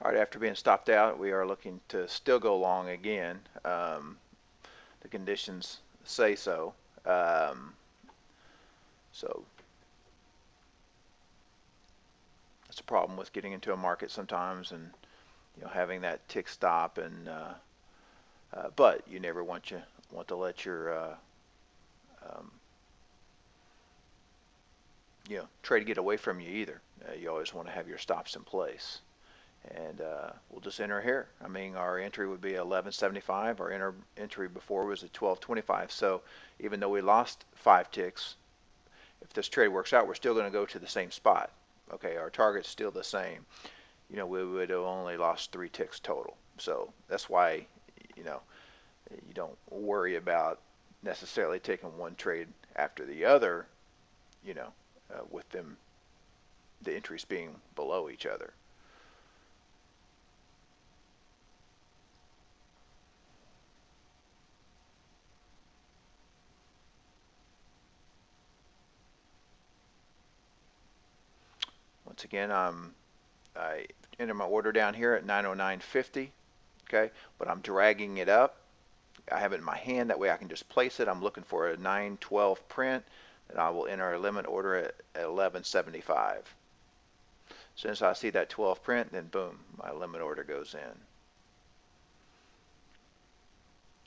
All right, after being stopped out, we are looking to still go long again. The conditions say so. Um, so that's a problem with getting into a market sometimes, and having that tick stop, and but you never want to let your um, trade get away from you either. You always want to have your stops in place. And we'll just enter here. I mean, our entry would be 1175. Our entry before was at 1225. So even though we lost 5 ticks, if this trade works out, we're still going to go to the same spot. Okay, our target's still the same. We would have only lost 3 ticks total. So that's why, you know, you don't worry about necessarily taking one trade after the other, with them, the entries being below each other. Once again, I enter my order down here at 909.50, okay, but I'm dragging it up. I have it in my hand, that way I can just place it. I'm looking for a 912 print, and I will enter a limit order at 1175. As soon as I see that 12 print, then boom, my limit order goes in.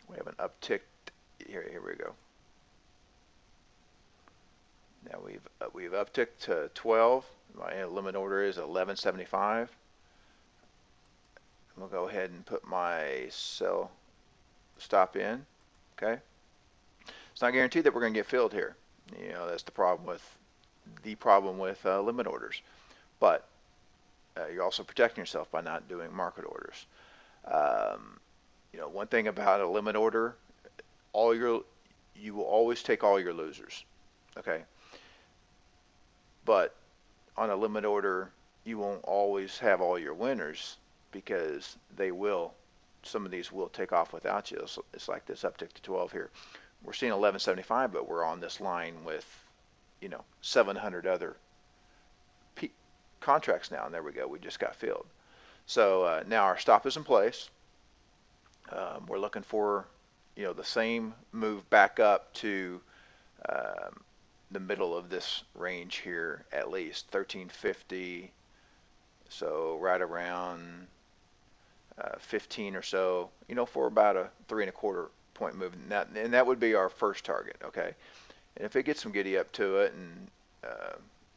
We have an uptick here. Here we go. Now we've upticked to 12. My limit order is 1175. I'm gonna go ahead and put my sell stop in. Okay. It's not guaranteed that we're going to get filled here. That's the problem with limit orders. But you're also protecting yourself by not doing market orders. Um, one thing about a limit order, you will always take all your losers. Okay. But on a limit order, you won't always have all your winners, because some of these will take off without you. It's like this uptick to 12 here. We're seeing 1175, but we're on this line with 700 other contracts now, and there we go. We just got filled. So now our stop is in place. We're looking for the same move back up to um, the middle of this range here, at least 1350. So right around 15 or so, for about a 3.25 point move, and that would be our first target. Okay, and if it gets some giddy up to it, and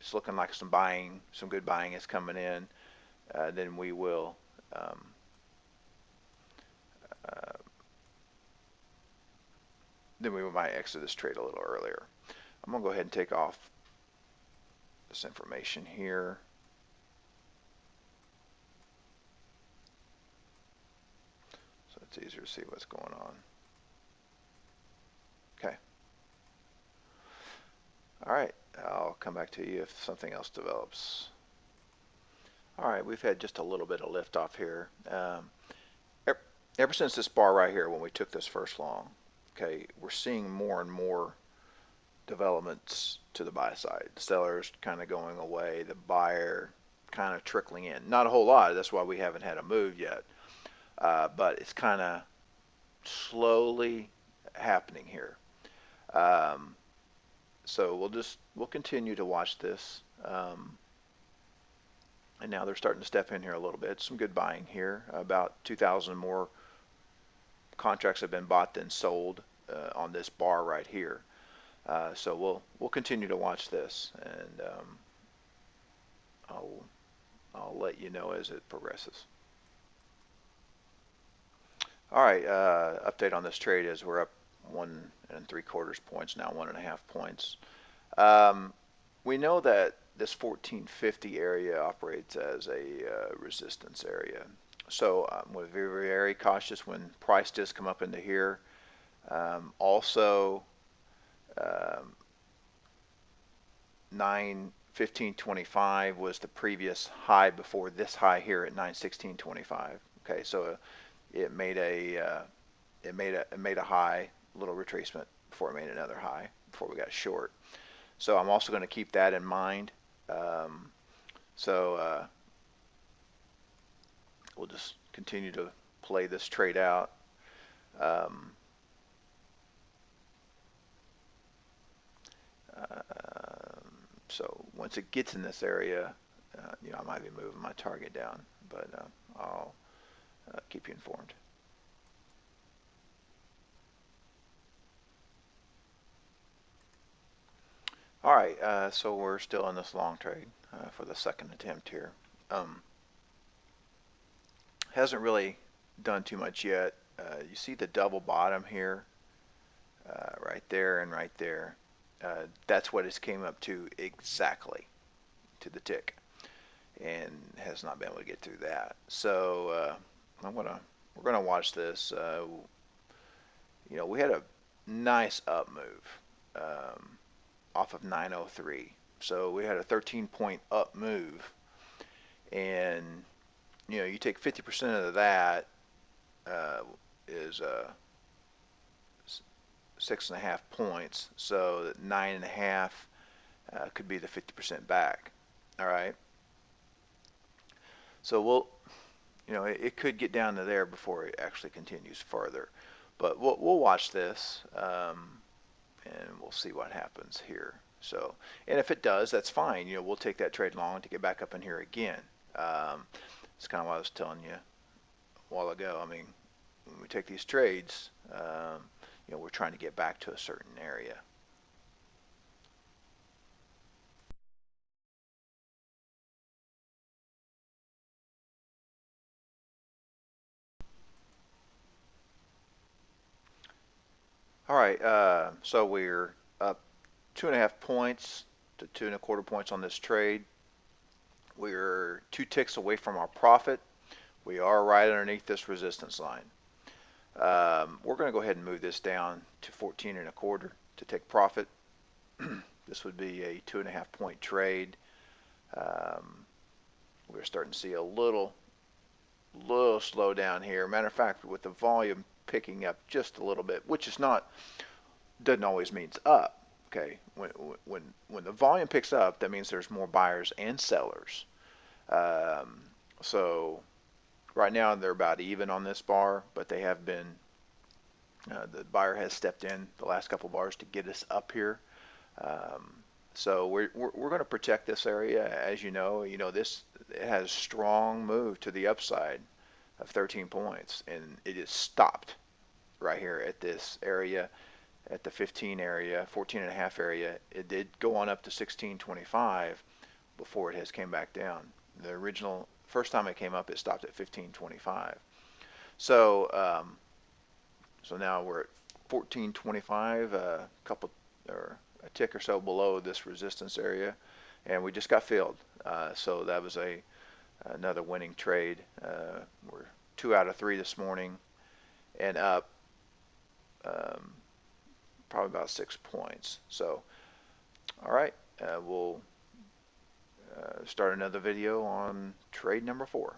it's looking like some good buying is coming in, then we will um, uh, then we might exit this trade a little earlier. I'm gonna go ahead and take off this information here. So it's easier to see what's going on. Okay. All right. I'll come back to you if something else develops. All right. We've had just a little bit of lift off here. Ever since this bar right here, when we took this first long, okay, we're seeing more and more developments to the buy side. The seller's kind of going away, the buyer kind of trickling in. Not a whole lot. That's why we haven't had a move yet. But it's kind of slowly happening here. Um, so we'll continue to watch this. And now they're starting to step in here a little bit. Some good buying here. About 2,000 more contracts have been bought than sold on this bar right here. So we'll continue to watch this, and I'll let you know as it progresses. All right, update on this trade is we're up 1.75 points now, 1.5 points. Um, we know that this 1450 area operates as a resistance area. So we're very, very cautious when price does come up into here. Also, um, 915.25 was the previous high before this high here at 916.25. Okay, so it made a high, little retracement before it made another high before we got short. So I'm also going to keep that in mind. So we'll just continue to play this trade out. Um, so once it gets in this area, I might be moving my target down, but I'll keep you informed. All right, so we're still in this long trade for the second attempt here. Hasn't really done too much yet. You see the double bottom here, right there and right there. That's what it came up to exactly, to the tick, and has not been able to get through that. So we're gonna watch this. We had a nice up move off of 903. So we had a 13-point up move, and you take 50% of that is 6.5 points. So 9.5 could be the 50% back. All right. So it could get down to there before it actually continues further. But we'll watch this, and we'll see what happens here. So, and if it does, that's fine. We'll take that trade long to get back up in here again. It's kind of what I was telling you a while ago. I mean, when we take these trades, we're trying to get back to a certain area. All right, so we're up 2.5 points to 2.25 points on this trade. We're 2 ticks away from our profit. We are right underneath this resistance line. We're going to go ahead and move this down to 14.25 to take profit. This would be a 2.5 point trade. We're starting to see a little slow down here. Matter of fact, with the volume picking up just a little bit, which is not, doesn't always mean it's up. Okay, when the volume picks up, that means there's more buyers and sellers. So right now they're about even on this bar, but they have been. The buyer has stepped in the last couple bars to get us up here. So we're going to protect this area. As you know, this, it has strong move to the upside of 13 points, and it is stopped right here at this area, at the 15 area, 14.5 area. It did go on up to 16.25 before it has came back down. The original first time it came up, it stopped at 15.25. So so now we're at 14.25, a couple or a tick or so below this resistance area, and we just got filled. So that was another winning trade. We're 2 out of 3 this morning, and up probably about 6 points. So, all right, we'll start another video on trade number 4.